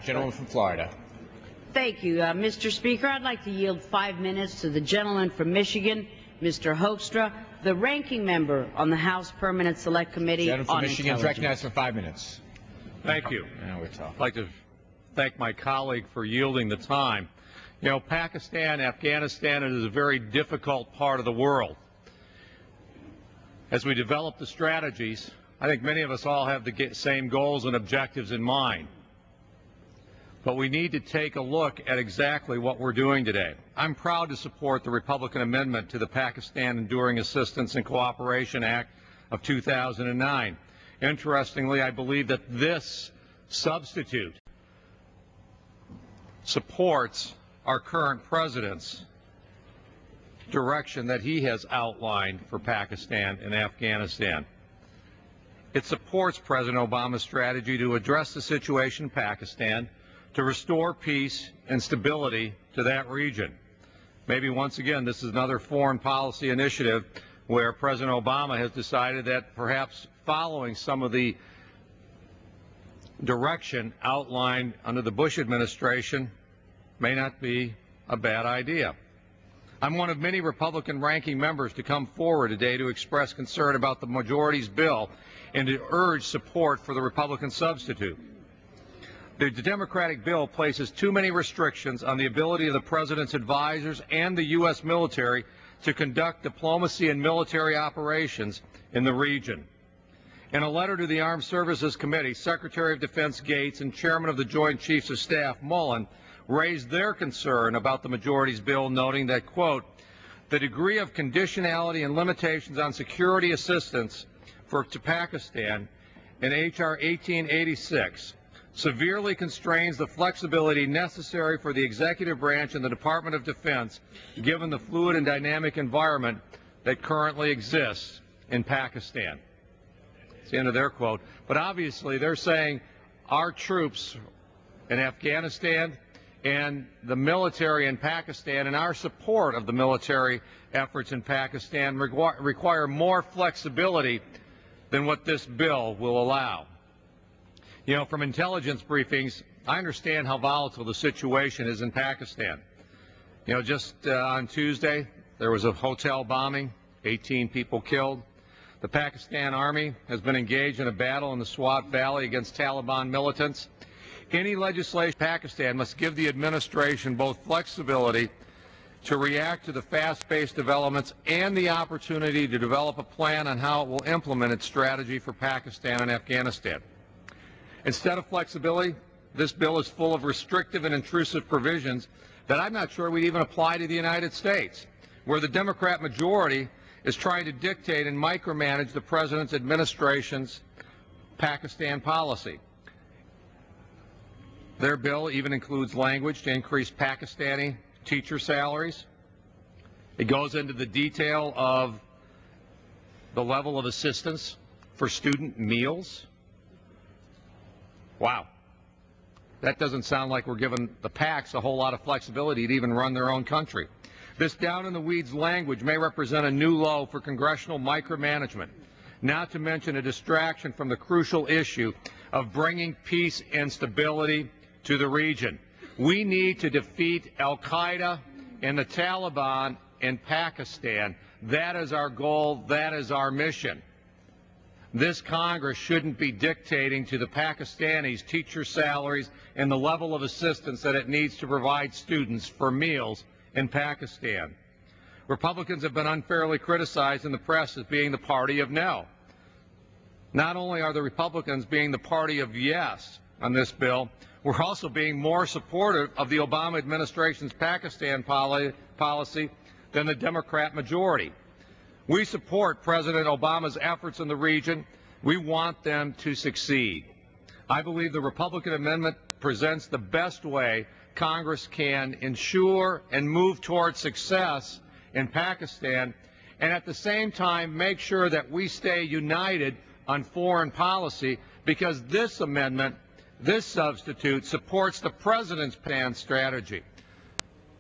Gentleman from Florida. Thank you, Mr. Speaker. I'd like to yield 5 minutes to the gentleman from Michigan, Mr. Hoekstra, the ranking member on the House Permanent Select Committee Gentleman from on Michigan is Intelligence. recognized for 5 minutes. Thank you. Now we're talking. I'd like to thank my colleague for yielding the time. You know, Pakistan, Afghanistan is a very difficult part of the world. As we develop the strategies, I think many of us all have the same goals and objectives in mind. But we need to take a look at exactly what we're doing today. I'm proud to support the Republican amendment to the Pakistan Enduring Assistance and Cooperation Act of 2009. Interestingly, I believe that this substitute supports our current president's direction that he has outlined for Pakistan and Afghanistan. It supports President Obama's strategy to address the situation in Pakistan, to restore peace and stability to that region. Maybe once again, this is another foreign policy initiative where President Obama has decided that perhaps following some of the direction outlined under the Bush administration may not be a bad idea. I'm one of many Republican ranking members to come forward today to express concern about the majority's bill and to urge support for the Republican substitute. The Democratic bill places too many restrictions on the ability of the President's advisors and the U.S. military to conduct diplomacy and military operations in the region. In a letter to the Armed Services Committee, Secretary of Defense Gates and Chairman of the Joint Chiefs of Staff Mullen raised their concern about the majority's bill, noting that, quote, the degree of conditionality and limitations on security assistance to Pakistan in H.R. 1886 severely constrains the flexibility necessary for the executive branch and the Department of Defense, given the fluid and dynamic environment that currently exists in Pakistan. That's the end of their quote. But obviously they're saying our troops in Afghanistan and the military in Pakistan and our support of the military efforts in Pakistan require more flexibility than what this bill will allow. You know, from intelligence briefings, I understand how volatile the situation is in Pakistan. You know, just on Tuesday, there was a hotel bombing, 18 people killed. The Pakistan Army has been engaged in a battle in the Swat Valley against Taliban militants. Any legislation in Pakistan must give the administration both flexibility to react to the fast-paced developments and the opportunity to develop a plan on how it will implement its strategy for Pakistan and Afghanistan. Instead of flexibility, this bill is full of restrictive and intrusive provisions that I'm not sure would even apply to the United States, where the Democrat majority is trying to dictate and micromanage the President's administration's Pakistan policy. Their bill even includes language to increase Pakistani teacher salaries. It goes into the detail of the level of assistance for student meals. Wow. That doesn't sound like we're giving the PACs a whole lot of flexibility to even run their own country. This down-in-the-weeds language may represent a new low for congressional micromanagement, not to mention a distraction from the crucial issue of bringing peace and stability to the region. We need to defeat Al-Qaeda and the Taliban in Pakistan. That is our goal. That is our mission. This Congress shouldn't be dictating to the Pakistanis teacher salaries and the level of assistance that it needs to provide students for meals in Pakistan. Republicans have been unfairly criticized in the press as being the party of no. Not only are the Republicans being the party of yes on this bill, we're also being more supportive of the Obama administration's Pakistan policy than the Democrat majority. We support President Obama's efforts in the region. We want them to succeed. I believe the Republican amendment presents the best way Congress can ensure and move toward success in Pakistan, and at the same time make sure that we stay united on foreign policy, because this amendment, this substitute, supports the President's Pakistan strategy.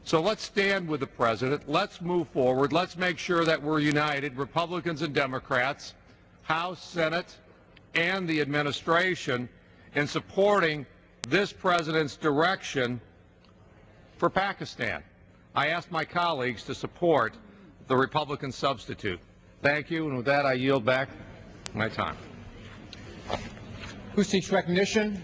So let's stand with the President. Let's move forward. Let's make sure that we're united, Republicans and Democrats, House, Senate, and the administration, in supporting this President's direction for Pakistan. I ask my colleagues to support the Republican substitute. Thank you, and with that I yield back my time. Who seeks recognition?